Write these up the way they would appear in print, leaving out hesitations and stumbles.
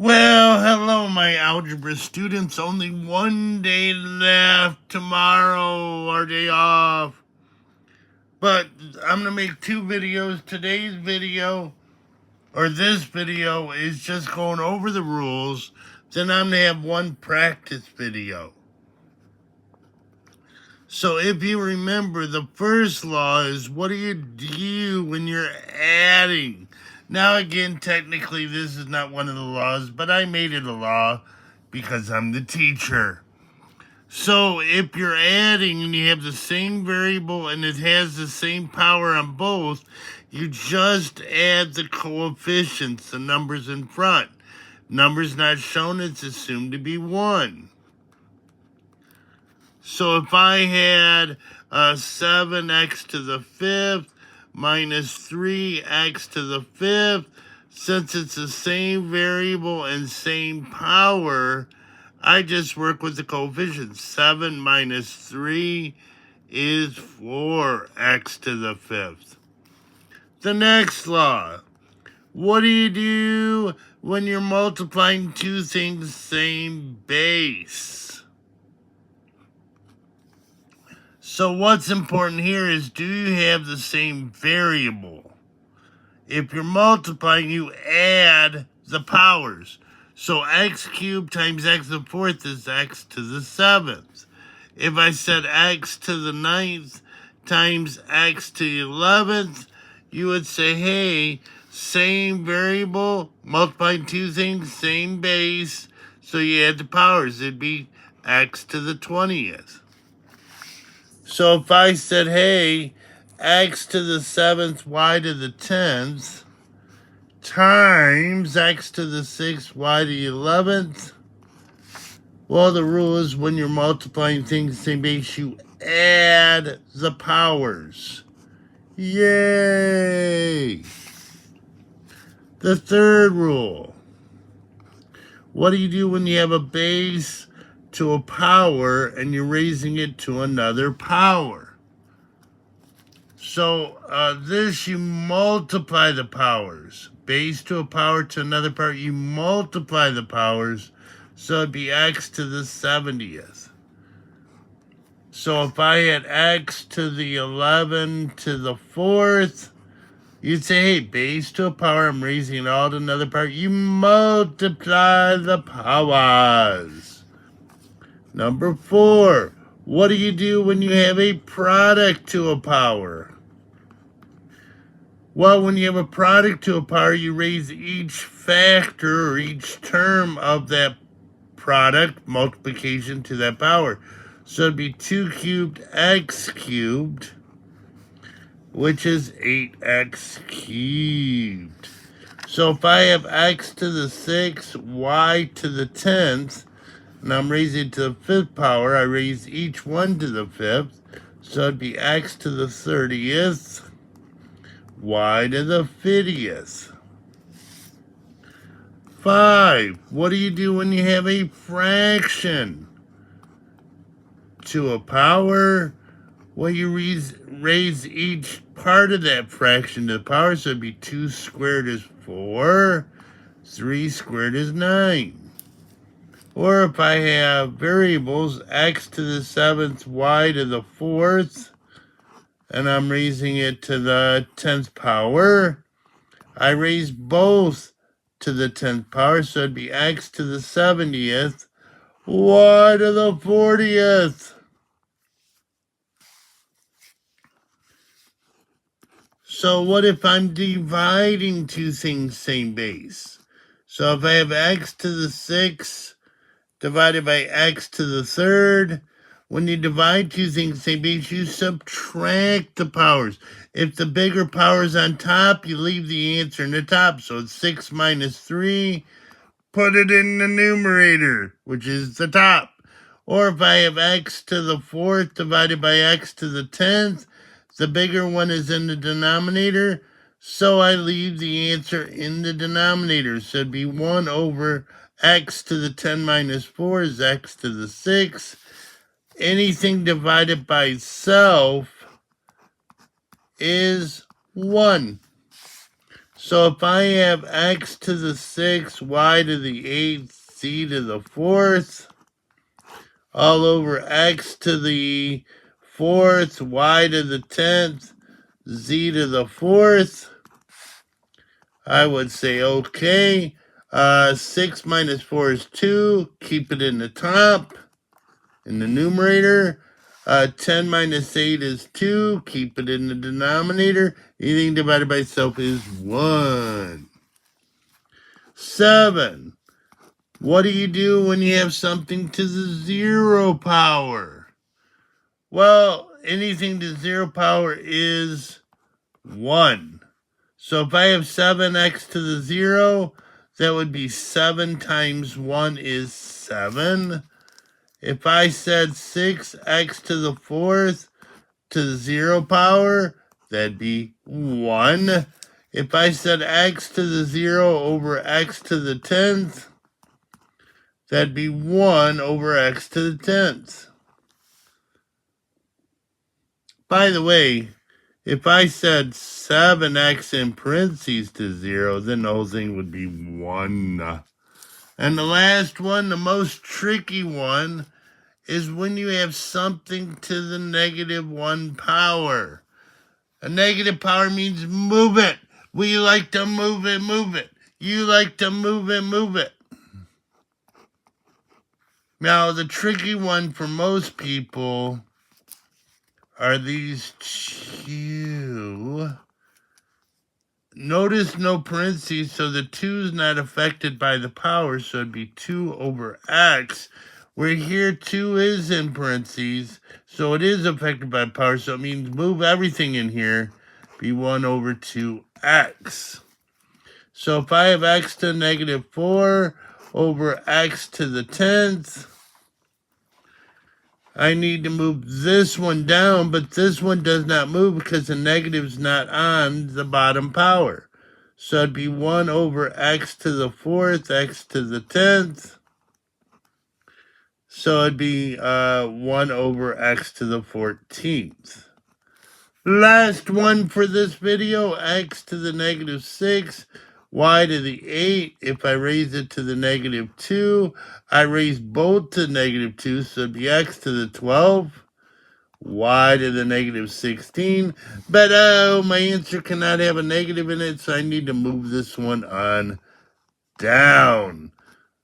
Well, hello, my algebra students. Only one day left. Tomorrow, our day off. But I'm going to make two videos. Today's video, or this video, is just going over the rules. Then I'm going to have one practice video. So if you remember, the first law is what do you do when you're adding? Now again, technically this is not one of the laws, but I made it a law because I'm the teacher. So if you're adding and you have the same variable and it has the same power on both, you just add the coefficients, the numbers in front. Numbers not shown, it's assumed to be 1. So if I had 7x to the 5th minus 3x to the 5th, since it's the same variable and same power, I just work with the coefficients. 7 minus 3 is 4x to the 5th. The next law. What do you do when you're multiplying two things same base? So what's important here is, do you have the same variable? If you're multiplying, you add the powers. So x cubed times x to the 4th is x to the 7th. If I said x to the 9th times x to the 11th, you would say, hey, same variable, multiplying two things, same base, so you add the powers. It'd be x to the 20th. So if I said, hey, x to the 7th, y to the 10th, times x to the 6th, y to the 11th, well, the rule is when you're multiplying things the same base, you add the powers. Yay! The third rule. What do you do when you have a base to a power and you're raising it to another power? So this, you multiply the powers. Base to a power to another power, you multiply the powers, so it'd be x to the 70th. So if I had x to the 11 to the 4th, you'd say, hey, base to a power, I'm raising it all to another power. You multiply the powers. Number 4, what do you do when you have a product to a power? Well, when you have a product to a power, you raise each factor or each term of that product multiplication to that power. So it'd be 2 cubed x cubed, which is 8x cubed. So if I have x to the 6th, y to the 10th, and I'm raising it to the 5th power, I raise each one to the 5th. So it'd be x to the 30th, y to the 50th. 5. What do you do when you have a fraction to a power? Well, you raise each part of that fraction to the power, so it'd be 2 squared is 4, 3 squared is 9. Or if I have variables, x to the 7th, y to the 4th, and I'm raising it to the 10th power, I raise both to the 10th power, so it'd be x to the 70th, y to the 40th. So what if I'm dividing two things same base? So if I have x to the 6th divided by x to the 3rd, when you divide two things same base, you subtract the powers. If the bigger power is on top, you leave the answer in the top. So it's 6 minus 3, put it in the numerator, which is the top. Or if I have x to the 4th divided by x to the 10th, the bigger one is in the denominator, so I leave the answer in the denominator. So it'd be 1 over x to the 10 minus 4 is x to the 6. Anything divided by itself is 1. So if I have x to the 6th, y to the 8th, z to the 4th, all over x to the 4th, y to the 10th, z to the 4th, I would say okay. 6 minus 4 is 2. Keep it in the top, in the numerator. 10 minus 8 is 2. Keep it in the denominator. Anything divided by itself is 1. 7. What do you do when you have something to the 0 power? Well, anything to 0 power is 1. So if I have 7x to the 0, that would be 7 times 1 is 7. If I said 6x to the 4th to the 0 power, that'd be 1. If I said x to the 0 over x to the 10th, that'd be 1 over x to the 10th. By the way, if I said 7x in parentheses to 0, then the whole thing would be 1. And the last one, the most tricky one, is when you have something to the -1 power. A negative power means move it. We like to move it, move it. You like to move it, move it. Now, the tricky one for most people are these two. Notice no parentheses, so the 2 is not affected by the power, so it'd be 2 over x. Where here 2 is in parentheses, so it is affected by power, so it means move everything in here, be 1 over 2x. So if I have x to the -4 over x to the 10th, I need to move this one down, but this one does not move because the negative's not on the bottom power. So it'd be 1 over x to the 4th, x to the 10th. So it'd be 1 over x to the 14th. Last one for this video, x to the -6, y to the 8. If I raise it to the -2, I raise both to -2, so it'd be x to the 12, y to the -16. But oh, my answer cannot have a negative in it, so I need to move this one on down.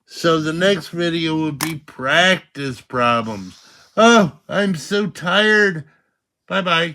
So the next video will be practice problems. Oh, I'm so tired. Bye-bye.